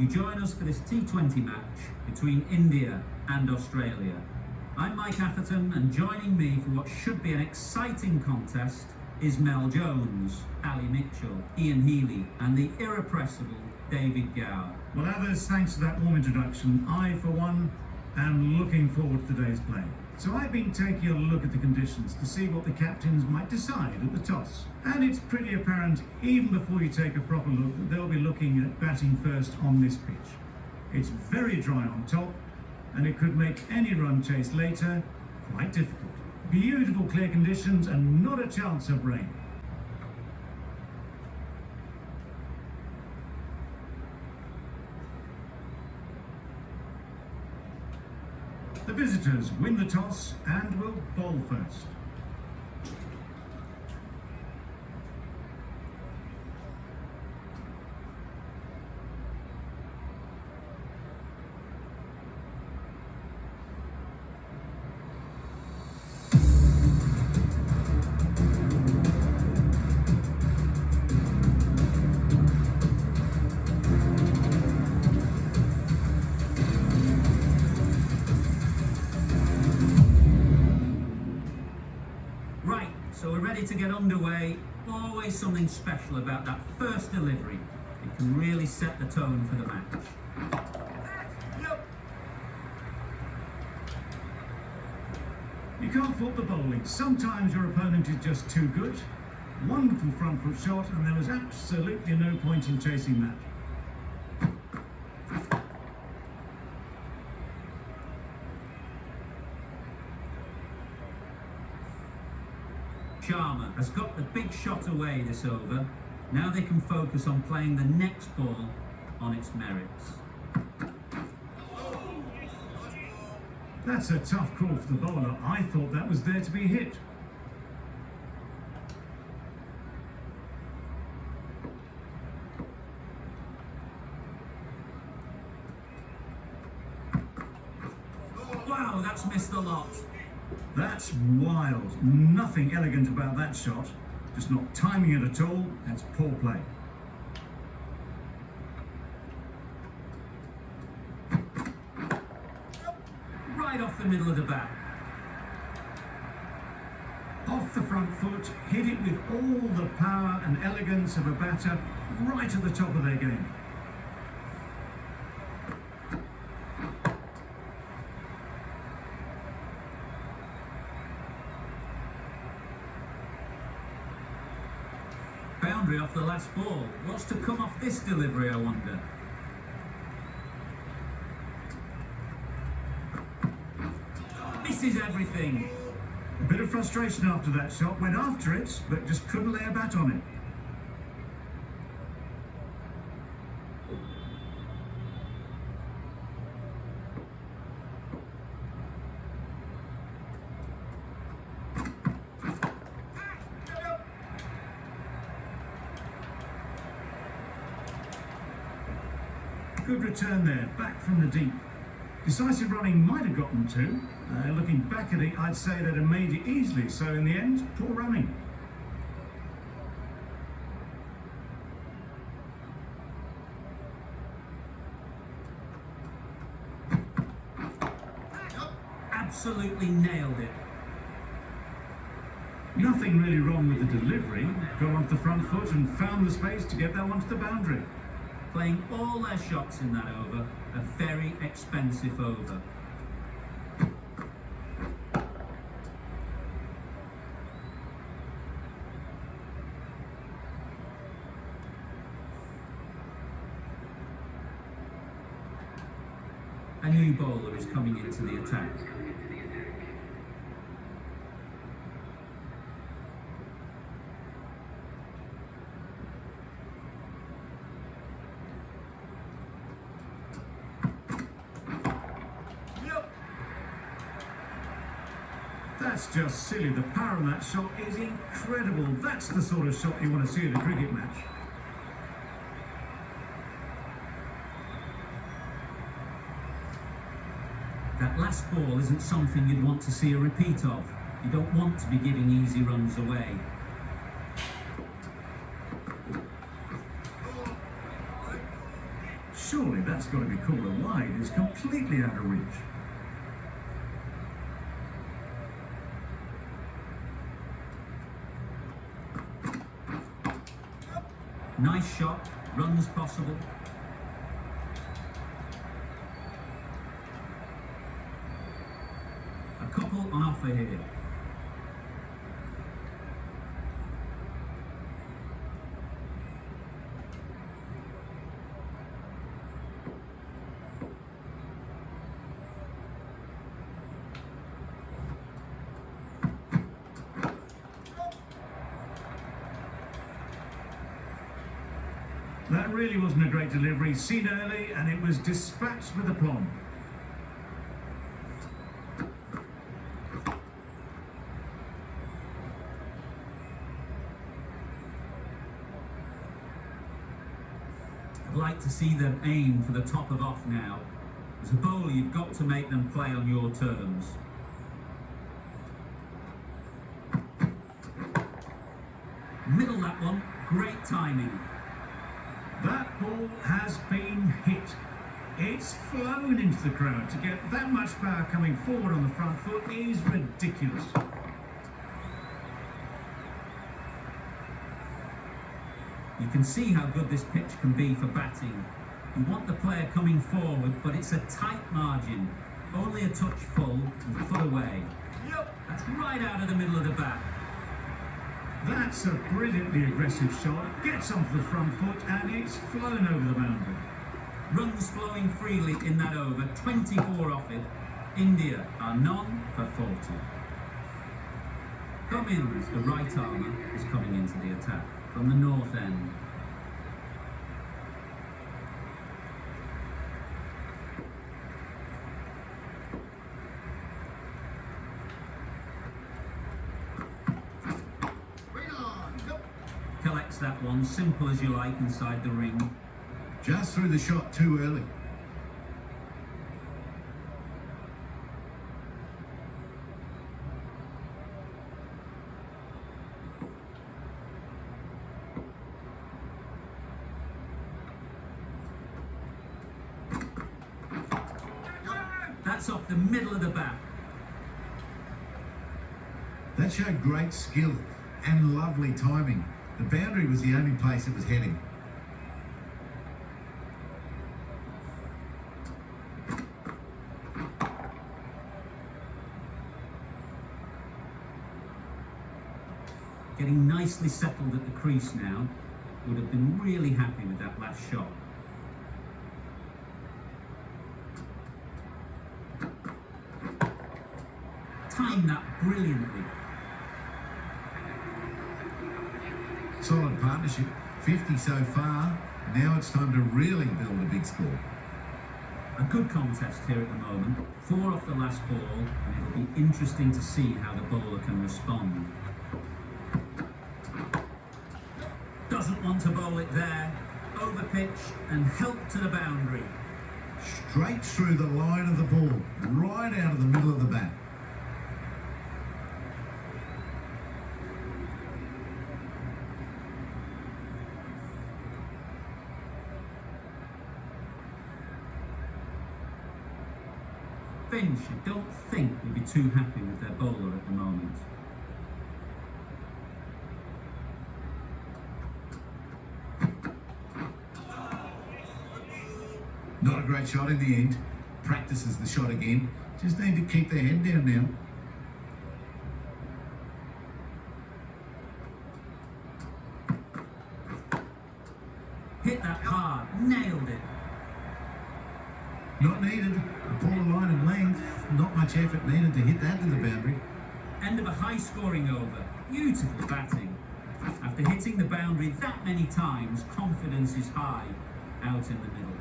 You join us for this T20 match between India and Australia. I'm Mike Atherton, and joining me for what should be an exciting contest is Mel Jones, Ali Mitchell, Ian Healy and the irrepressible David Gower. Well, others, thanks for that warm introduction. I, for one, am looking forward to today's play. So I've been taking a look at the conditions to see what the captains might decide at the toss. And it's pretty apparent, even before you take a proper look, that they'll be looking at batting first on this pitch. It's very dry on top, and it could make any run chase later quite difficult. Beautiful clear conditions and not a chance of rain. The visitors win the toss and will bowl first. So we're ready to get underway. Always something special about that first delivery. It can really set the tone for the match. You can't fault the bowling. Sometimes your opponent is just too good. Wonderful front foot shot, and there was absolutely no point in chasing that. Sharma has got the big shot away this over. Now they can focus on playing the next ball on its merits. That's a tough call for the bowler. I thought that was there to be hit. Wow, that's missed a lot. That's wild. Nothing elegant about that shot. Just not timing it at all. That's poor play. Right off the middle of the bat. Off the front foot, hit it with all the power and elegance of a batter right at the top of their game. Boundary off the last ball. What's to come off this delivery, I wonder? Misses everything. A bit of frustration after that shot. Went after it, but just couldn't lay a bat on it. Good return there, back from the deep. Decisive running might have gotten two. Looking back at it, I'd say they'd have made it easily. So in the end, poor running. Absolutely nailed it. Nothing really wrong with the delivery. Got onto the front foot and found the space to get that one to the boundary. Playing all their shots in that over, a very expensive over. A new bowler is coming into the attack. That's just silly. The power on that shot is incredible. That's the sort of shot you want to see at a cricket match. That last ball isn't something you'd want to see a repeat of. You don't want to be giving easy runs away. Surely that's got to be called a wide, is completely out of reach. Nice shot, runs possible. A couple on offer here. That really wasn't a great delivery, seen early, and it was dispatched with aplomb. I'd like to see them aim for the top of off now. As a bowler, you've got to make them play on your terms. Middle that one, great timing. That ball has been hit. It's flown into the crowd. To get that much power coming forward on the front foot is ridiculous. You can see how good this pitch can be for batting. You want the player coming forward, but it's a tight margin. Only a touch full and put away. Yep. That's right out of the middle of the bat. That's a brilliantly aggressive shot. Gets onto the front foot and it's flown over the boundary. Runs flowing freely in that over. 24 off it. India are none for 40. Cummins, the right armour, is coming into the attack from the north end. Collects that one, simple as you like, inside the ring. Just threw the shot too early. That's off the middle of the bat. That showed great skill and lovely timing. The boundary was the only place it was heading. Getting nicely settled at the crease now. Would have been really happy with that last shot. Timed that brilliantly. Solid partnership, 50 so far. Now it's time to really build a big score. A good contest here at the moment. 4 off the last ball, and it'll be interesting to see how the bowler can respond. Doesn't want to bowl it there. Over pitch and help to the boundary. Straight through the line of the ball, right out of the middle of the bat. Finch, I don't think, will be too happy with their bowler at the moment. Not a great shot in the end. Practices the shot again. Just need to keep their head down now. Hit that hard, nailed it. Not needed. A poor line of length. Not much effort needed to hit that to the boundary. End of a high-scoring over. Beautiful batting. After hitting the boundary that many times, confidence is high out in the middle.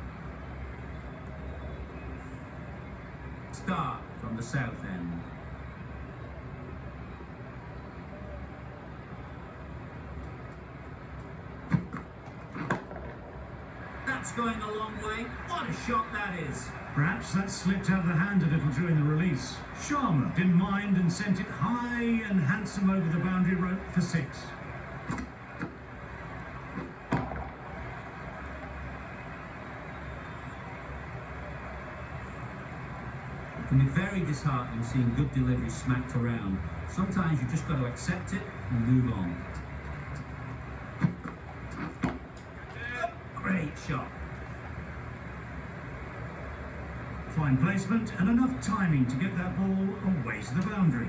Start from the south end. That's going a long way. What a shot that is. Perhaps that slipped out of the hand a little during the release. Sharma didn't mind and sent it high and handsome over the boundary rope for 6. can be very disheartening seeing good delivery smacked around. Sometimes you've just got to accept it and move on. Great shot. Fine placement and enough timing to get that ball away to the boundary.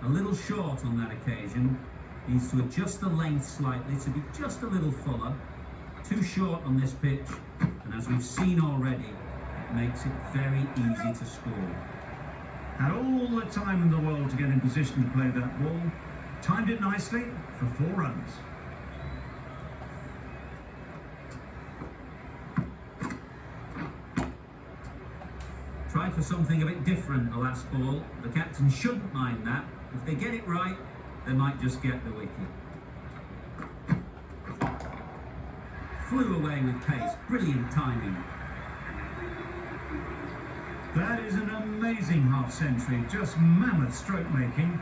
A little short on that occasion. Needs to adjust the length slightly to be just a little fuller. Too short on this pitch, and as we've seen already, it makes it very easy to score. Had all the time in the world to get in position to play that ball. Timed it nicely for 4 runs. Tried for something a bit different the last ball. The captain shouldn't mind that. If they get it right, they might just get the wicket. Flew away with pace. Brilliant timing. That is an amazing half-century, just mammoth stroke making.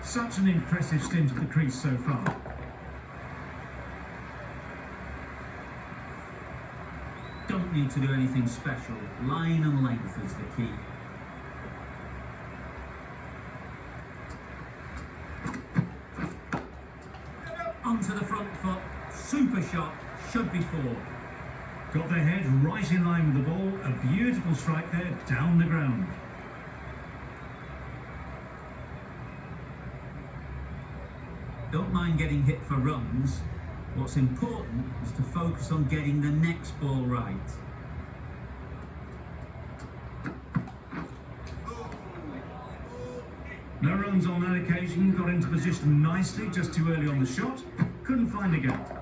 Such an impressive stint at the crease so far. Don't need to do anything special. Line and length is the key. Onto the front foot. Super shot. Should be 4. Got their head right in line with the ball. A beautiful strike there, down the ground. Don't mind getting hit for runs. What's important is to focus on getting the next ball right. No runs on that occasion. Got into position nicely, just too early on the shot. Couldn't find a gap.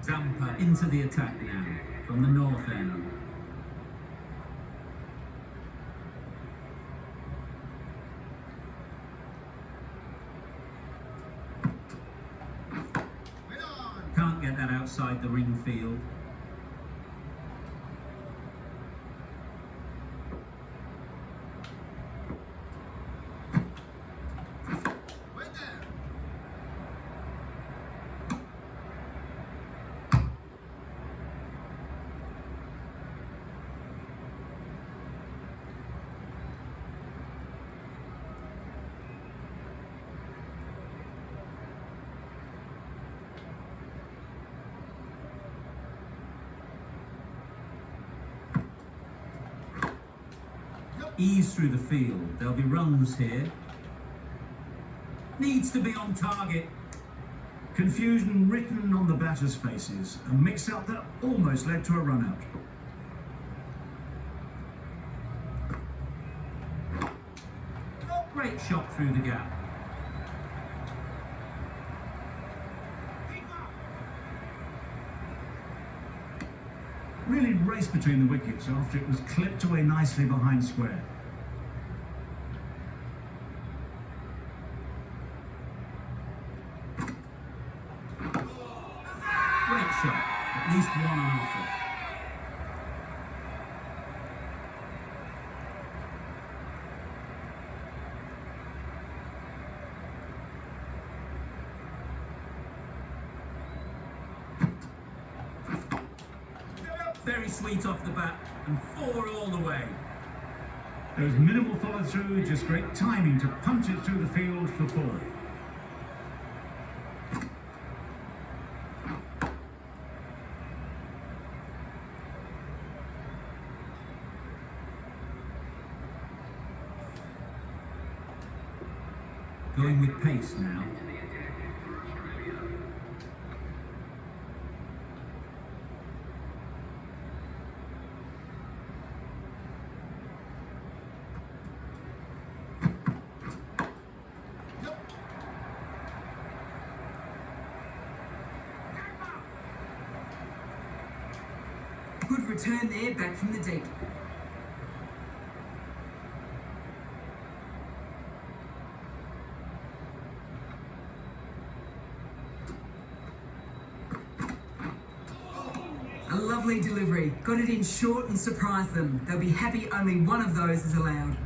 Zampa into the attack now, from the north end. Can't get that outside the ring field. Ease through the field. There'll be runs here. Needs to be on target. Confusion written on the batters' faces. A mix-up that almost led to a run-out. Great shot through the gap. Really raced between the wickets after it was clipped away nicely behind square. Great shot. At least one on offer. Very sweet off the bat, and 4 all the way. There was minimal follow-through, just great timing to punch it through the field for 4. Going with pace now. Good return there, back from the deep. A lovely delivery. Got it in short and surprised them. They'll be happy only one of those is allowed.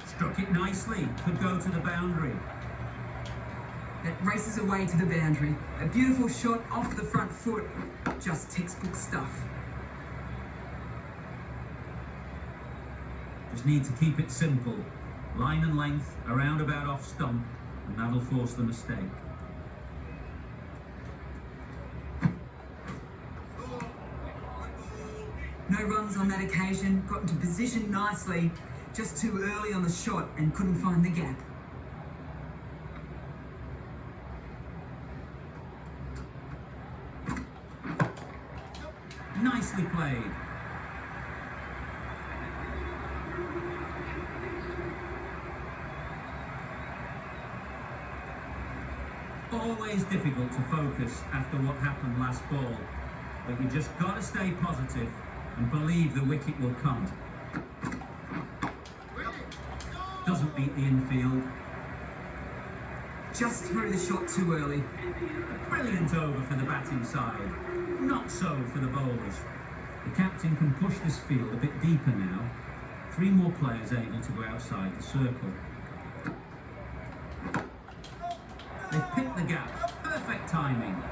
Struck it nicely. Could go to the boundary. That races away to the boundary. A beautiful shot off the front foot. Just textbook stuff. Just need to keep it simple. Line and length, around about off stump, and that'll force the mistake. No runs on that occasion. Got into position nicely. Just too early on the shot and couldn't find the gap. Nicely played. Always difficult to focus after what happened last ball, but you just got to stay positive and believe the wicket will come. Doesn't beat the infield. Just threw the shot too early. Brilliant over for the batting side. Not so for the bowlers. The captain can push this field a bit deeper now. 3 more players able to go outside the circle. They picked the gap. Perfect timing.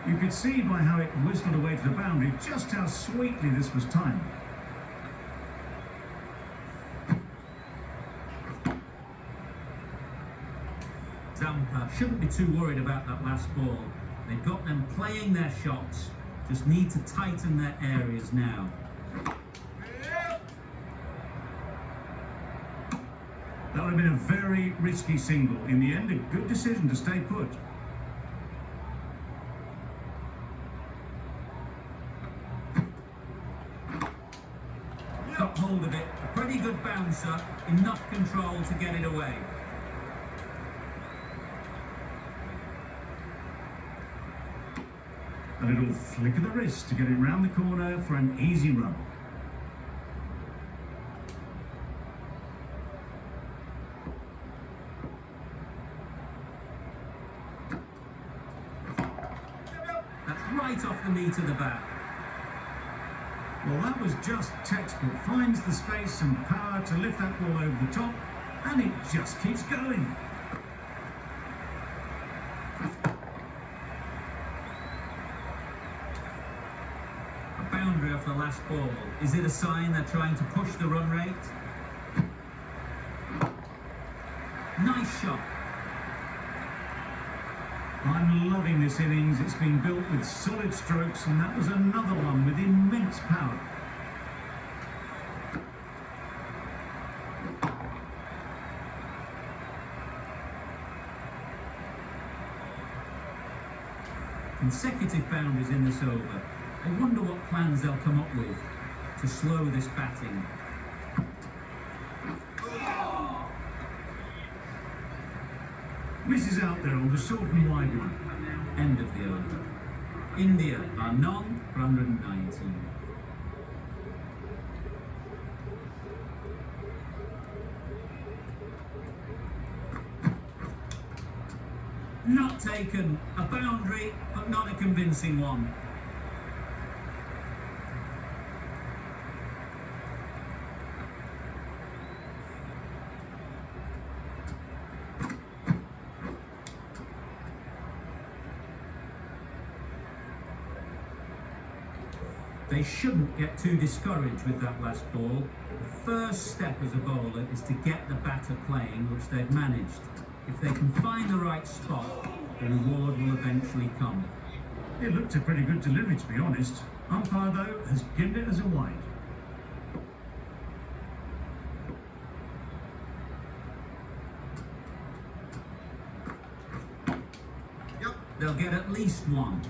You could see by how it whistled away to the boundary just how sweetly this was timed. Zampa shouldn't be too worried about that last ball. They've got them playing their shots. Just need to tighten their areas now. That would have been a very risky single. In the end, a good decision to stay put. Got hold of it. A pretty good bouncer. Enough control to get it away. A little flick of the wrist to get it round the corner for an easy run. That's right off the meat of the bat. Well, that was just textbook. Finds the space and power to lift that ball over the top, and it just keeps going. A boundary off the last ball. Is it a sign they're trying to push the run rate? Nice shot. I'm loving this innings. It's been built with solid strokes, and that was another one with immense power. Consecutive boundaries in this over. I wonder what plans they'll come up with to slow this batting. Misses out there on the short and wide one. End of the over. India are none for 119. Not taken. A boundary, but not a convincing one. They shouldn't get too discouraged with that last ball. The first step as a bowler is to get the batter playing, which they've managed. If they can find the right spot, the reward will eventually come. It looked a pretty good delivery, to be honest. Umpire, though, has given it as a wide. They'll get at least one.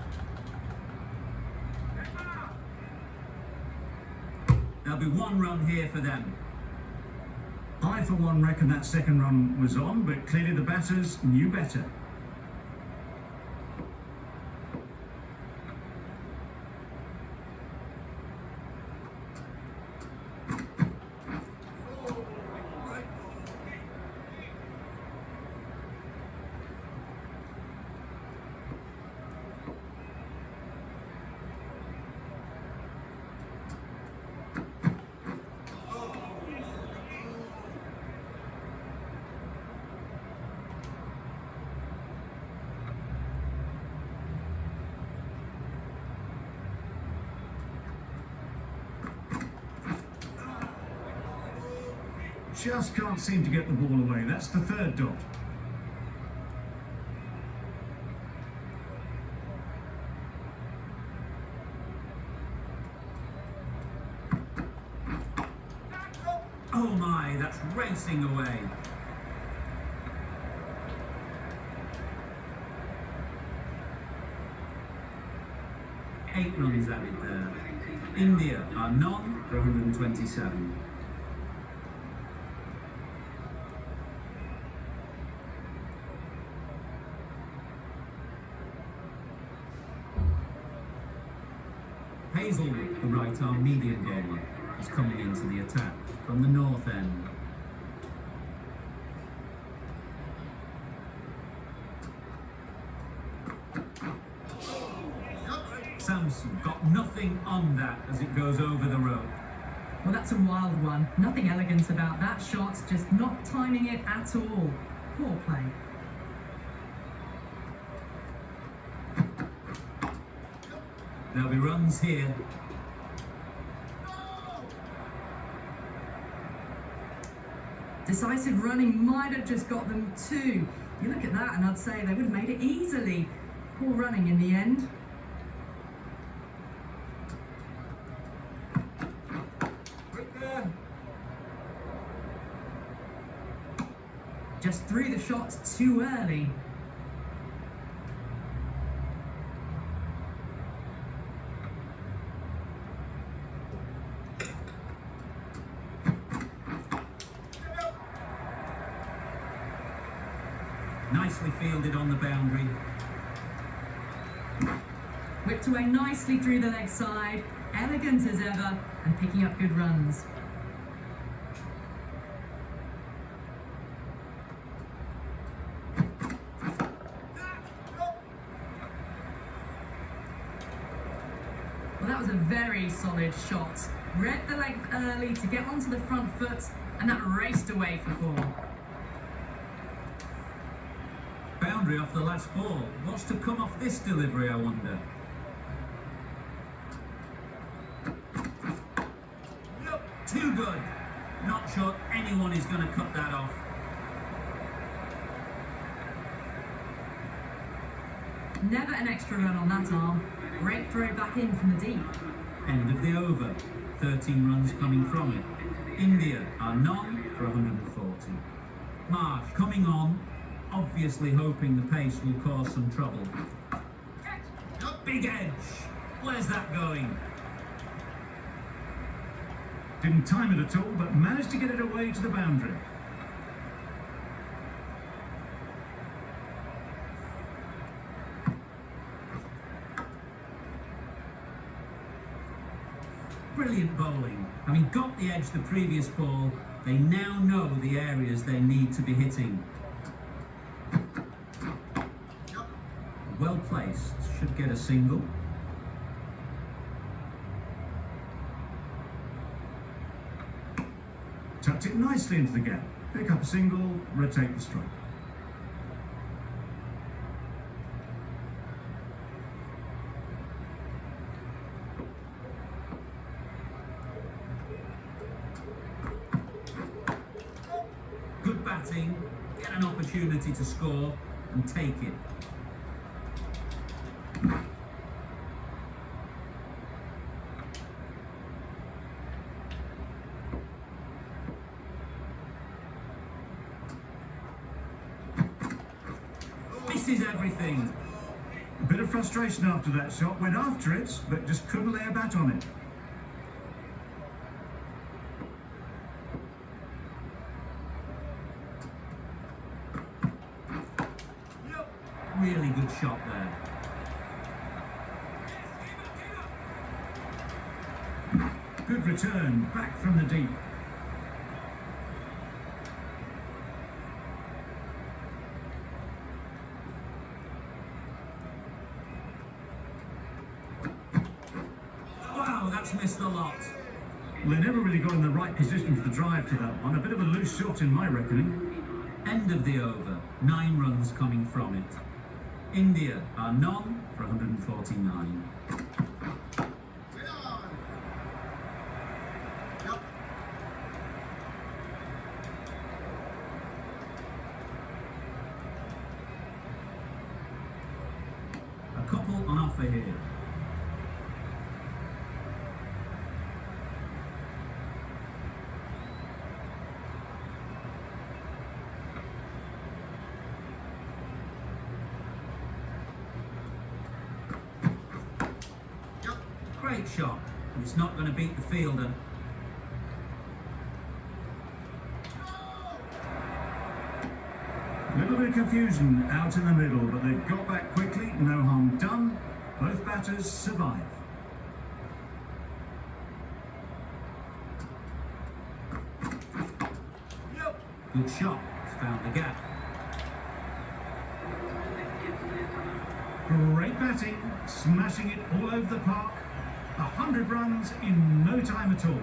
There'll be 1 run here for them. I, for one, reckon that second run was on, but clearly the batters knew better. Just can't seem to get the ball away. That's the third dot. Oh my, that's racing away. Eight runs added there. India are none for 127. Hazel, the right-arm medium bowler, is coming into the attack from the north end. Samson got nothing on that as it goes over the rope. Well, that's a wild one. Nothing elegant about that shot, just not timing it at all. Poor play. There'll be runs here. Decisive running might have just got them two. You look at that and I'd say they would have made it easily. Poor running in the end. Just threw the shots too early. Nicely fielded on the boundary. Whipped away nicely through the leg side, elegant as ever, and picking up good runs. Well, that was a very solid shot. Read the length early to get onto the front foot, and that raced away for four. Boundary off the last ball. What's to come off this delivery, I wonder? Nope, too good. Not sure anyone is going to cut that off. Never an extra run on that arm. Great throw back in from the deep. End of the over. 13 runs coming from it. India are none for 140. Marsh coming on, obviously hoping the pace will cause some trouble. Big edge. Where's that going? Didn't time it at all, but managed to get it away to the boundary. Brilliant bowling. Having got the edge the previous ball, they now know the areas they need to be hitting. Well placed, should get a single. Tucked it nicely into the gap. Pick up a single, rotate the strike. Good batting, get an opportunity to score and take it. Misses everything. A bit of frustration after that shot. Went after it, but just couldn't lay a bat on it. Really good shot there. Good return, back from the deep. Wow, that's missed a lot. Well, they never really got in the right position for the drive to that one. A bit of a loose shot in my reckoning. End of the over, 9 runs coming from it. India are none for 149. A couple on offer here. Great shot, but it's not going to beat the fielder. A little bit of confusion out in the middle, but they've got back quickly. No harm done. Both batters survive. Good shot, it's found the gap. Great batting, smashing it all over the park. 100 runs in no time at all.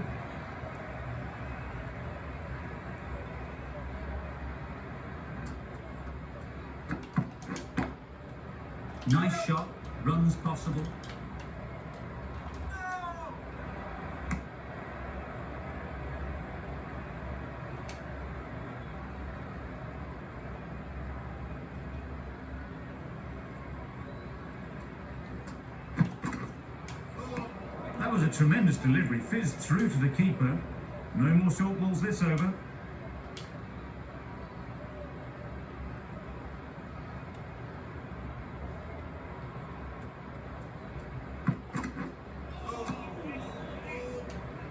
Nice shot, runs possible. That was a tremendous delivery, fizzed through to the keeper. No more short balls this over.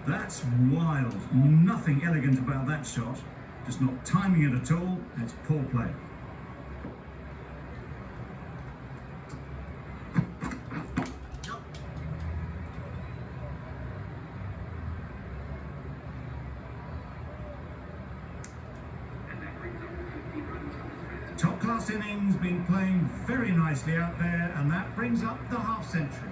That's wild. Nothing elegant about that shot. Just not timing it at all. It's poor play. Top class innings, been playing very nicely out there, and that brings up the half century.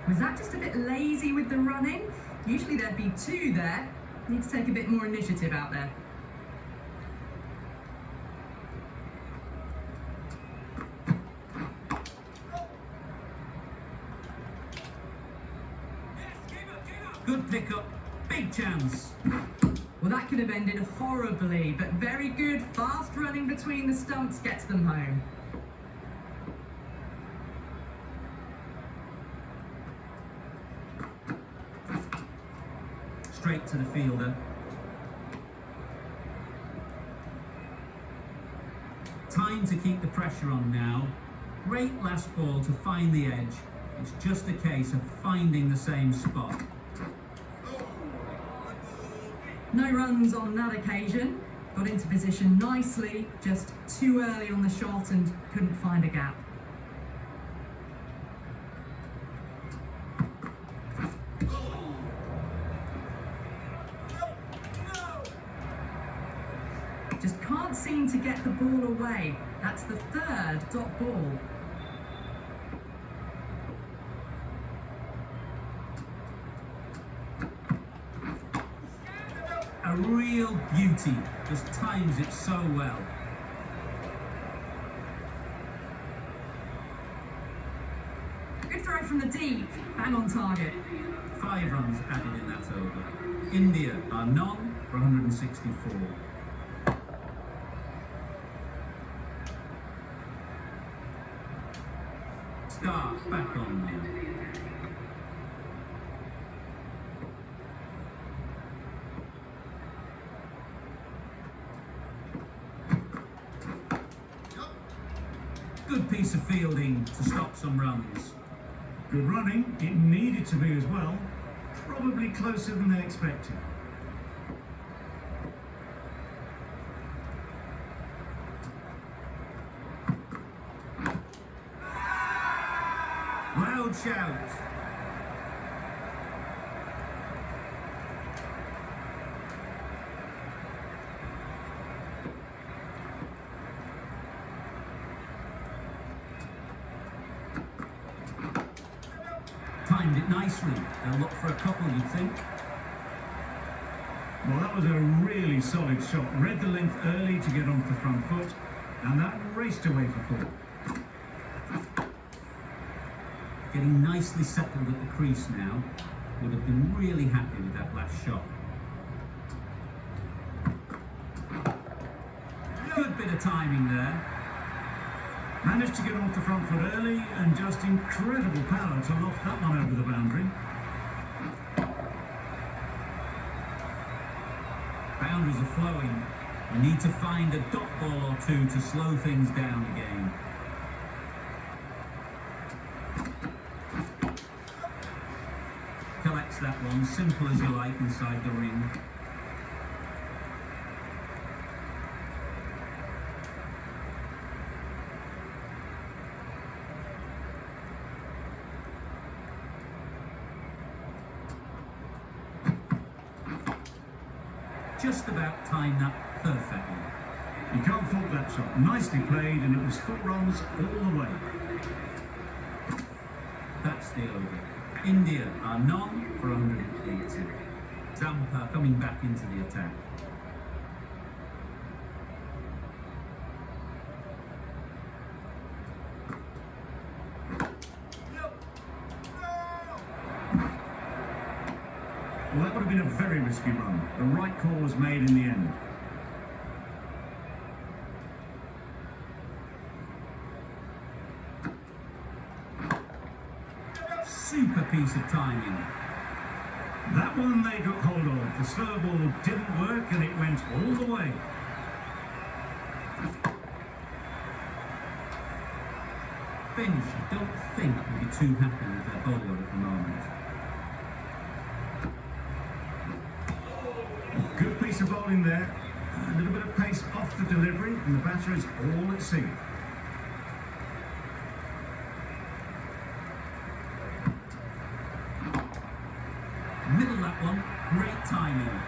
Was that just a bit lazy with the running? Usually there'd be 2 there. Need to take a bit more initiative out there. Good pickup, big chance. Well, that could have ended horribly, but very good. Fast running between the stumps gets them home. Straight to the fielder. Time to keep the pressure on now. Great last ball to find the edge. It's just a case of finding the same spot. No runs on that occasion. Got into position nicely, just too early on the shot and couldn't find a gap. Just can't seem to get the ball away. That's the 3rd dot ball. A real beauty, just times it so well. Good throw from the deep, bang on target. 5 runs added in that over. India are none for 164. Start back on now. Good piece of fielding to stop some runs. Good running. It needed to be as well. Probably closer than they expected. Loud shout. Timed it nicely. They'll look for a couple, you'd think. Well, that was a really solid shot. Read the length early to get onto the front foot, and that raced away for four. Getting nicely settled at the crease now. Would have been really happy with that last shot. Good bit of timing there. Managed to get off the front foot early, and just incredible power to loft that one over the boundary. Boundaries are flowing. You need to find a dot ball or two to slow things down again. Collects that one, simple as you like, inside the ring. Just about timed that perfectly. You can't fault that shot. Nicely played, and it was 4 runs all the way. That's the over. India are none for 180. Zampa coming back into the attack. Well, that would have been a very risky run. The right call was made in the end. Super piece of timing. That one they got hold of. The slow ball didn't work, and it went all the way. Finch, I don't think will be too happy with their bowler at the moment. Good piece of bowling there. A little bit of pace off the delivery, and the batter is all at sea. Middle that one, great timing.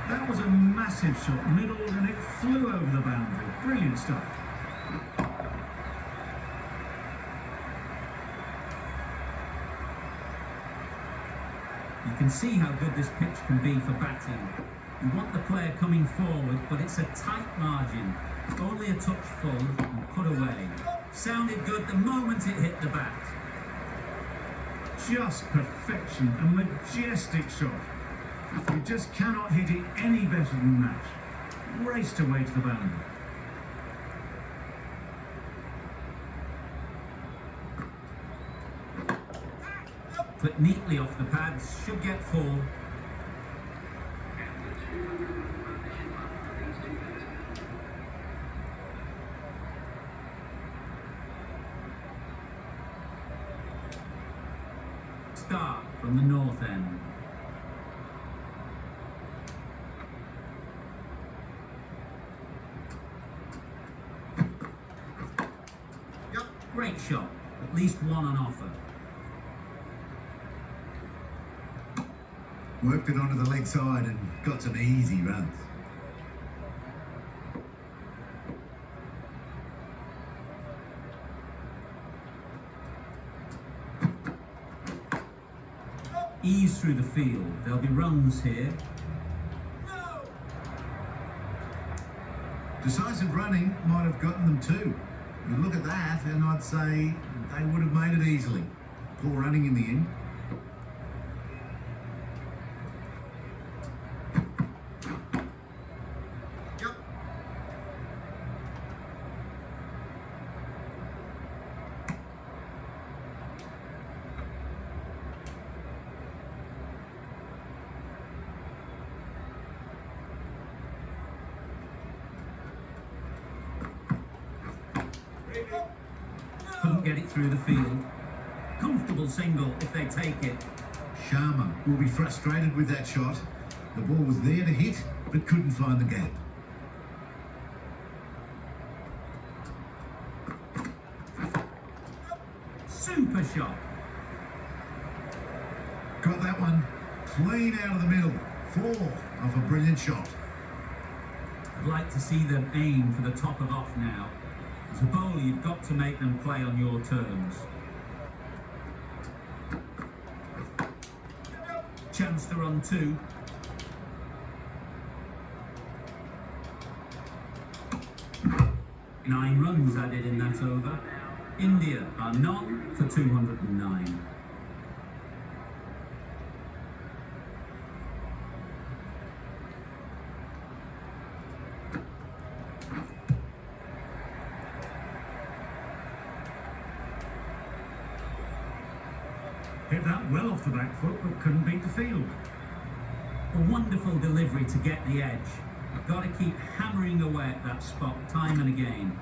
That was a massive shot, middle, and it flew over the boundary. Brilliant stuff. You can see how good this pitch can be for batting. You want the player coming forward, but it's a tight margin. Only a touch full and put away. Sounded good the moment it hit the bat. Just perfection, a majestic shot. You just cannot hit it any better than that. Raced away to the boundary. Clip neatly off the pads, should get 4. Start from the north end. Great shot, at least one on offer. Worked it onto the leg side and got some easy runs. Ease through the field. There'll be runs here. Decisive running might have gotten them too. You look at that and I'd say they would have made it easily. Poor running in the end. Couldn't get it through the field. Comfortable single if they take it. Sharma will be frustrated with that shot. The ball was there to hit, but couldn't find the gap. Super shot. Got that one clean out of the middle. 4 off a brilliant shot. I'd like to see them aim for the top of off now. As a bowler, you've got to make them play on your terms. Chance to run 2. Nine runs added in that over. India are none for 209. Hit that well off the back foot, but couldn't beat the field. A wonderful delivery to get the edge. You've got to keep hammering away at that spot time and again.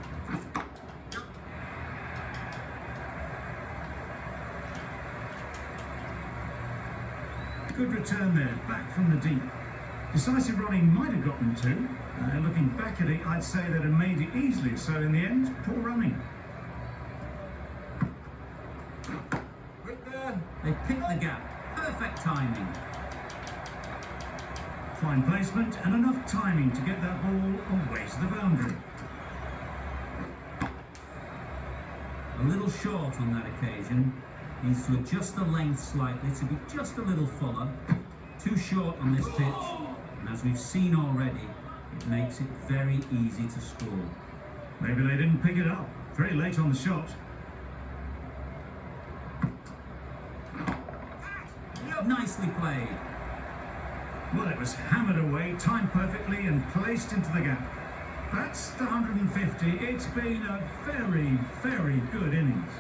Good return there, back from the deep. Decisive running might have gotten 2. Looking back at it, I'd say they'd have made it easily, so in the end, poor running. They picked the gap. Perfect timing. Fine placement and enough timing to get that ball away to the boundary. A little short on that occasion. Needs to adjust the length slightly to be just a little fuller. Too short on this pitch. And as we've seen already, it makes it very easy to score. Maybe they didn't pick it up. Very late on the shot. Nicely played. Well, it was hammered away, timed perfectly and placed into the gap. That's the 150. It's been a very, very good innings.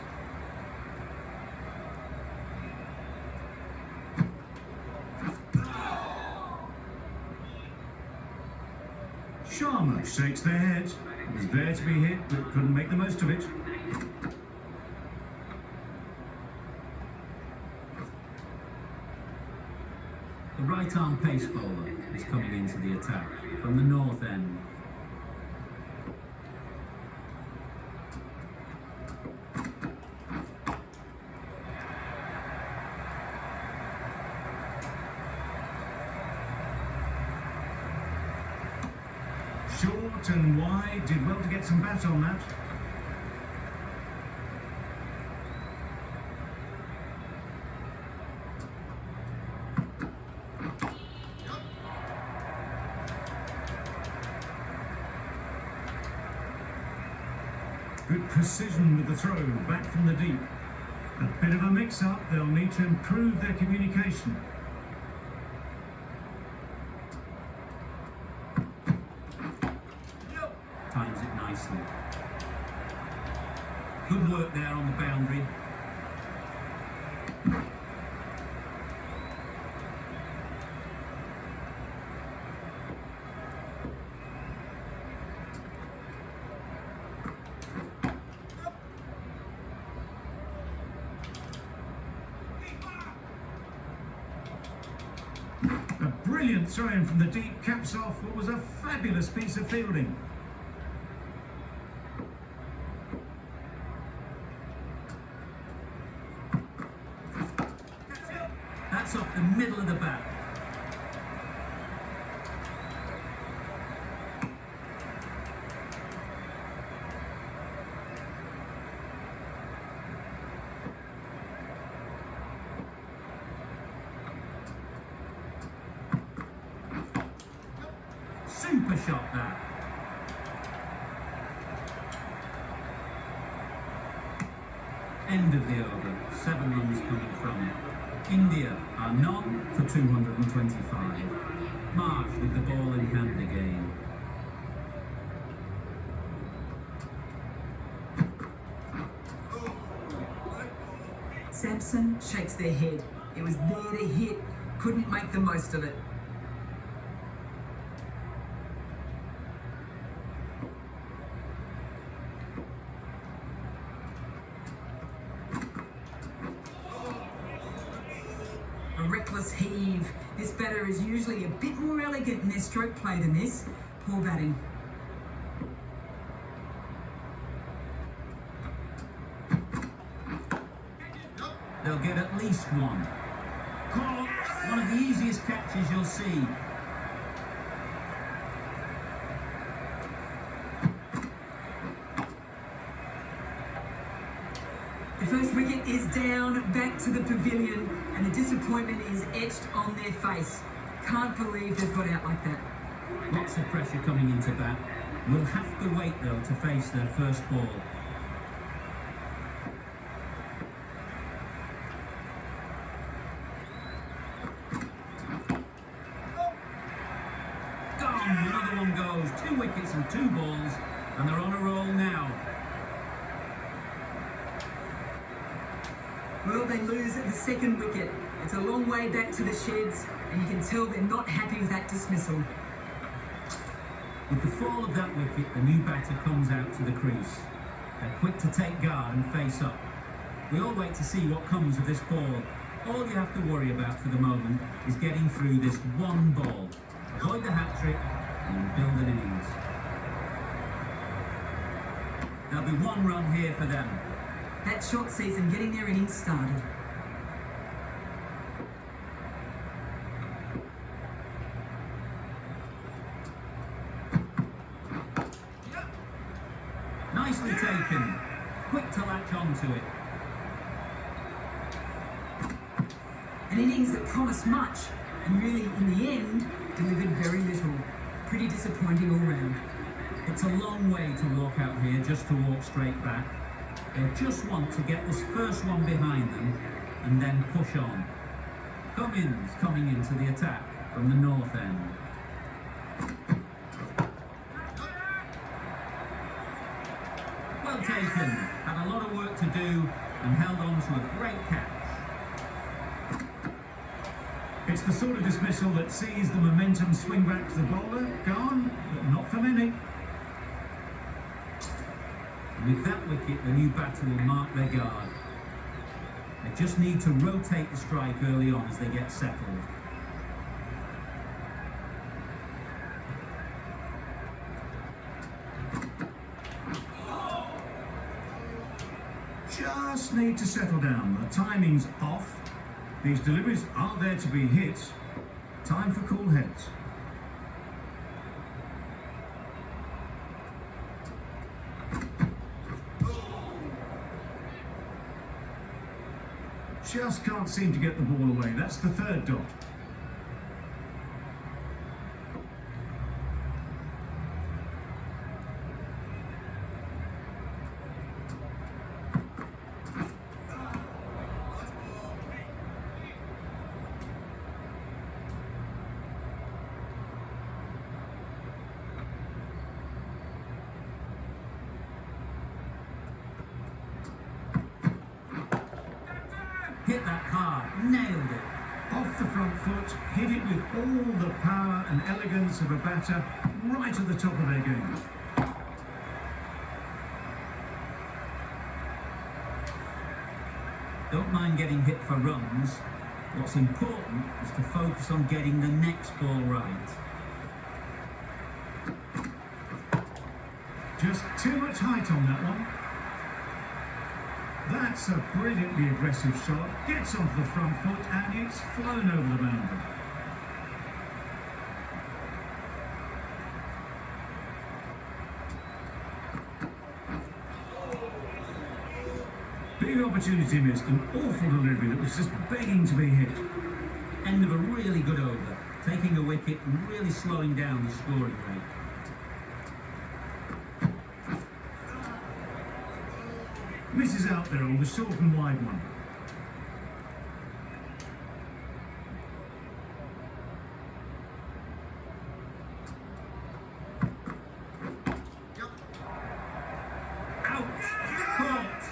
Sharma shakes their head. It was there to be hit, but couldn't make the most of it. The right-arm pace bowler is coming into the attack from the north end. Short and wide, did well to get some bat on that. Good precision with the throw, back from the deep. A bit of a mix-up, they'll need to improve their communication. Times it nicely. Good work there on the boundary. A brilliant throw-in from the deep caps off what was a fabulous piece of fielding. That's off the middle of the bat. Super shot that. End of the over. 7 runs coming from it. India are none for 225. Marsh with the ball in hand again. Samson shakes their head. It was there to hit, couldn't make the most of it. batter is usually a bit more elegant in their stroke play than this. Poor batting. They'll get at least one. Caught. One of the easiest catches you'll see. The first wicket is down, back to the pavilion, and the disappointment is etched on their face. Can't believe they've got out like that. Lots of pressure coming into bat. Will have to wait though to face their first ball. Gone, another one goes. 2 wickets and 2 balls, and they're on a roll now. Well, they lose the second wicket. It's a long way back to the sheds, and you can tell they're not happy with that dismissal. With the fall of that wicket, the new batter comes out to the crease. They're quick to take guard and face up. We all wait to see what comes of this ball. All you have to worry about for the moment is getting through this one ball. Avoid the hat-trick and then build an innings. There'll be 1 run here for them. That short season getting their innings started. Nicely taken. Quick to latch onto it. An innings that promised much, and really, in the end, delivered very little. Pretty disappointing all round. It's a long way to walk out here just to walk straight back. They'll just want to get this first one behind them and then push on. Cummins coming into the attack from the north end. Well taken. Had a lot of work to do and held on to a great catch. It's the sort of dismissal that sees the momentum swing back to the bowler. Gone, but not for many. With that wicket, the new batter will mark their guard. They just need to rotate the strike early on as they get settled. Just need to settle down. The timing's off. These deliveries are there to be hit. Time for cool heads. Just can't seem to get the ball away. That's the 3rd dot. Hit that hard, nailed it. Off the front foot, hit it with all the power and elegance of a batter, right at the top of their game. Don't mind getting hit for runs. What's important is to focus on getting the next ball right. Just too much height on that one. That's a brilliantly aggressive shot. Gets onto the front foot and it's flown over the boundary. Big opportunity missed. An awful delivery that was just begging to be hit. End of a really good over. Taking a wicket and really slowing down the scoring rate. Misses out there on the short and wide one. Out! Caught!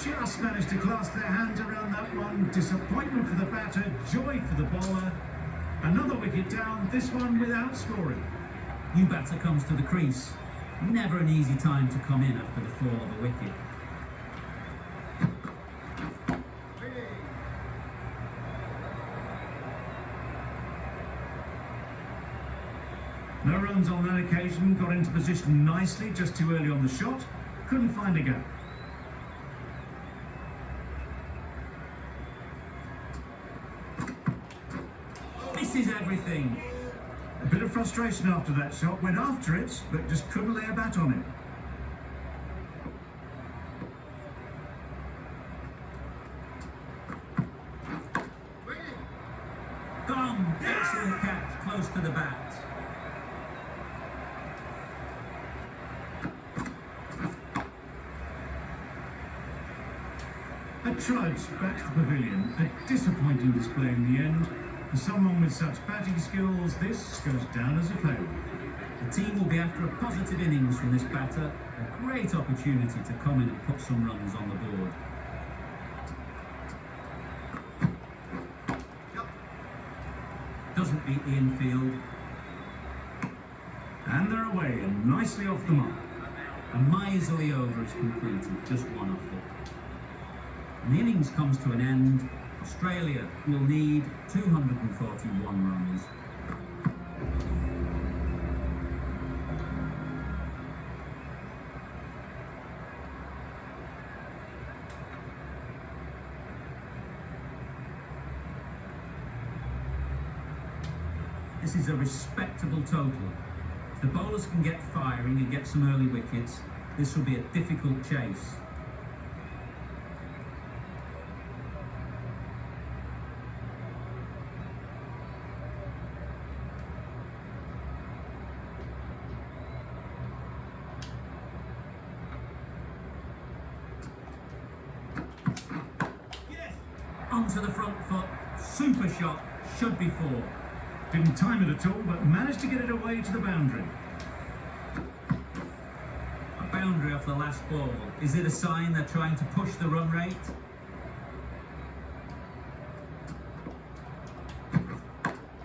Just managed to clasp their hands around that one. Disappointment for the batter, joy for the bowler. Another wicket down, this one without scoring. New batter comes to the crease. Never an easy time to come in after the fall of a wicket. No runs on that occasion, got into position nicely just too early on the shot, couldn't find a gap. This is everything. A bit of frustration after that shot, went after it, but just couldn't lay a bat on it. Gone. Excellent catch, close to the bat. A trudge back to the pavilion, a disappointing display in the end. For someone with such batting skills, this goes down as a fail. The team will be after a positive innings from this batter. A great opportunity to come in and put some runs on the board. Doesn't beat the infield. And they're away and nicely off the mark. A miserly over is completed, just one off it. And the innings comes to an end. Australia will need 241 runs. This is a respectable total. If the bowlers can get firing and get some early wickets, this will be a difficult chase. Onto the front foot, super shot, should be four. Didn't time it at all, but managed to get it away to the boundary. A boundary off the last ball. Is it a sign they're trying to push the run rate?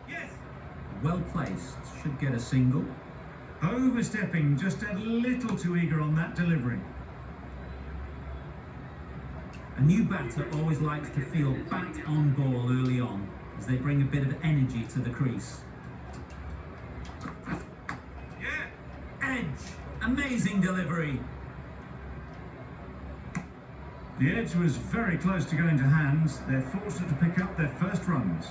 Yes. Well placed, should get a single. Overstepping, just a little too eager on that delivery. A new batter always likes to feel bat on ball early on, as they bring a bit of energy to the crease. Yeah. Edge, amazing delivery. The edge was very close to going to hands. They're fortunate to pick up their first runs.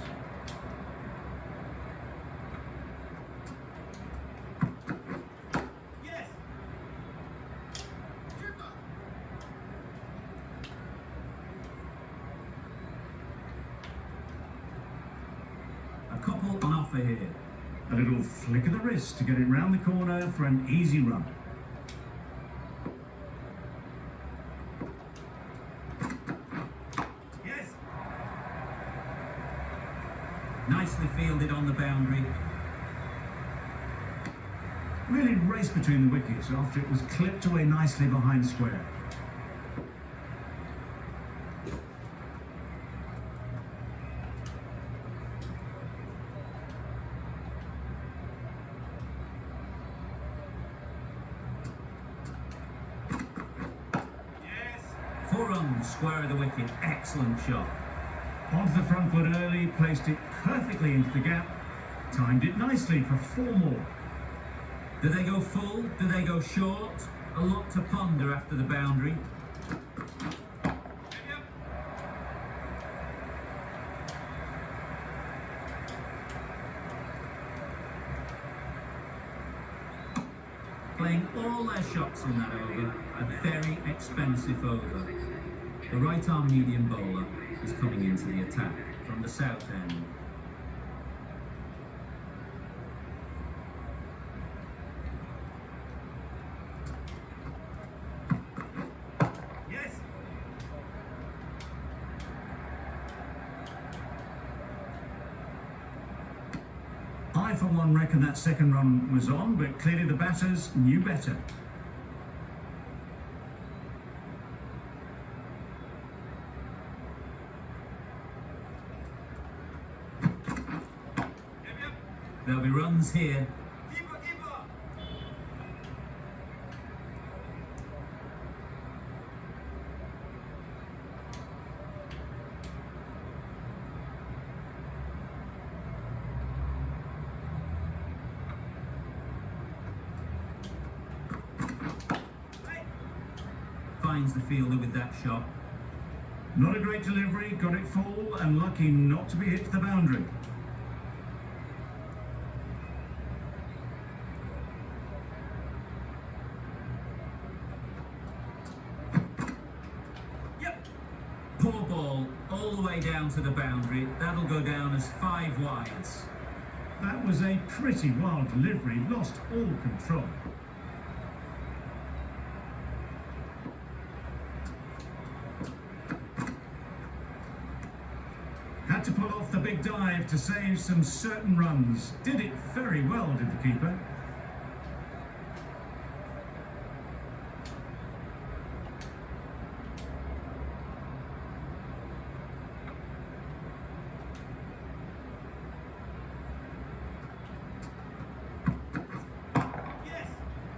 Yes. A couple on offer here. A little flick of the wrist to get it round the corner for an easy run. Yes. Nicely fielded on the boundary. Really raced between the wickets after it was clipped away nicely behind square. Yes. 4 runs, square of the wicket, excellent shot. Onto the front foot early, placed it perfectly into the gap. Timed it nicely for 4 more. Do they go full? Do they go short? A lot to ponder after the boundary. Playing all their shots in that over, a very expensive over. The right arm medium bowler is coming into the attack from the south end. Yes. I, for one, reckon that second run was on, but clearly the batters knew better. There'll be runs here. Keeper, keeper. finds the fielder with that shot. Not a great delivery, got it full and lucky not to be hit to the boundary. Poor ball, all the way down to the boundary. That'll go down as 5 wides. That was a pretty wild delivery, lost all control. Had to pull off the big dive to save some certain runs. Did it very well, did the keeper.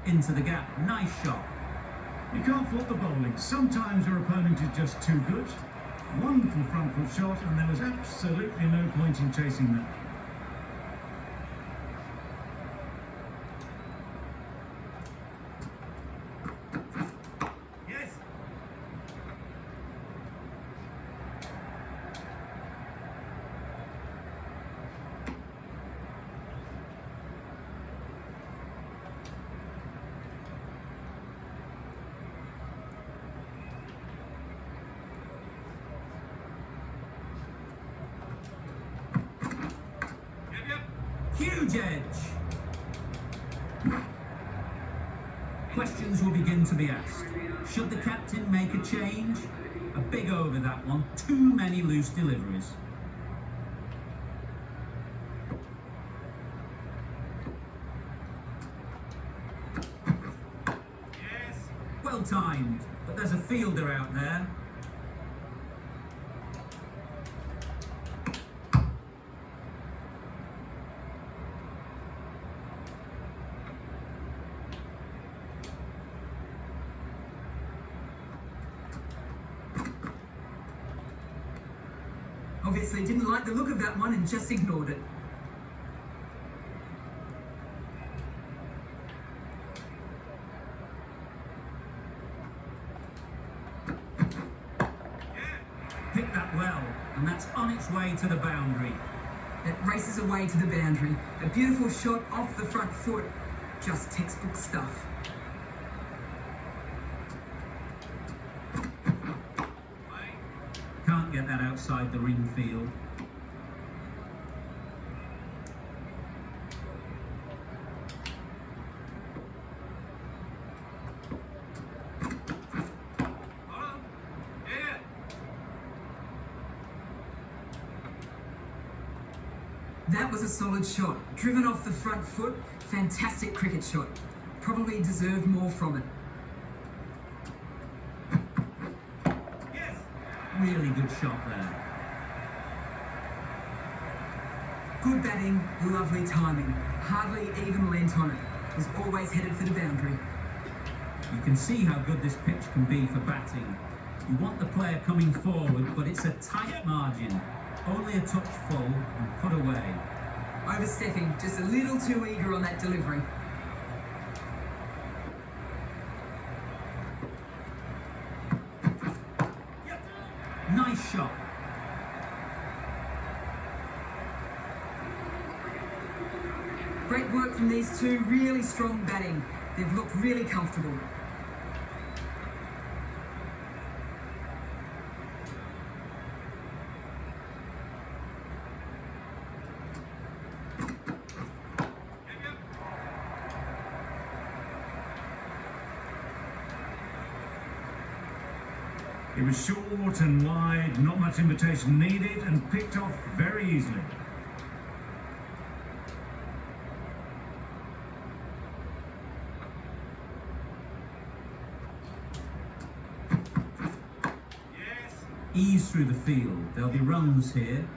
Into the gap, nice shot. You can't fault the bowling. Sometimes your opponent is just too good. Wonderful front foot shot, and there was absolutely no point in chasing that. Yes. Huge edge. Questions will begin to be asked. Should the captain make a change? A big over that one. Too many loose deliveries. Yes. Well timed, but there's a fielder out there. Obviously didn't like the look of that one and just ignored it. Hit that well, and that's on its way to the boundary. It races away to the boundary. A beautiful shot off the front foot. Just textbook stuff. Can't get that outside the ring field. That was a solid shot. Driven off the front foot. Fantastic cricket shot. Probably deserved more from it. Really good shot there. Good batting, lovely timing. Hardly even lent on it. Was always headed for the boundary. You can see how good this pitch can be for batting. You want the player coming forward, but it's a tight margin. Only a touch full and put away. Overstepping, just a little too eager on that delivery. Nice shot. Great work from these two, really strong batting. They've looked really comfortable. It was short and wide, not much invitation needed, and picked off very easily. Ease through the field. There'll be runs here.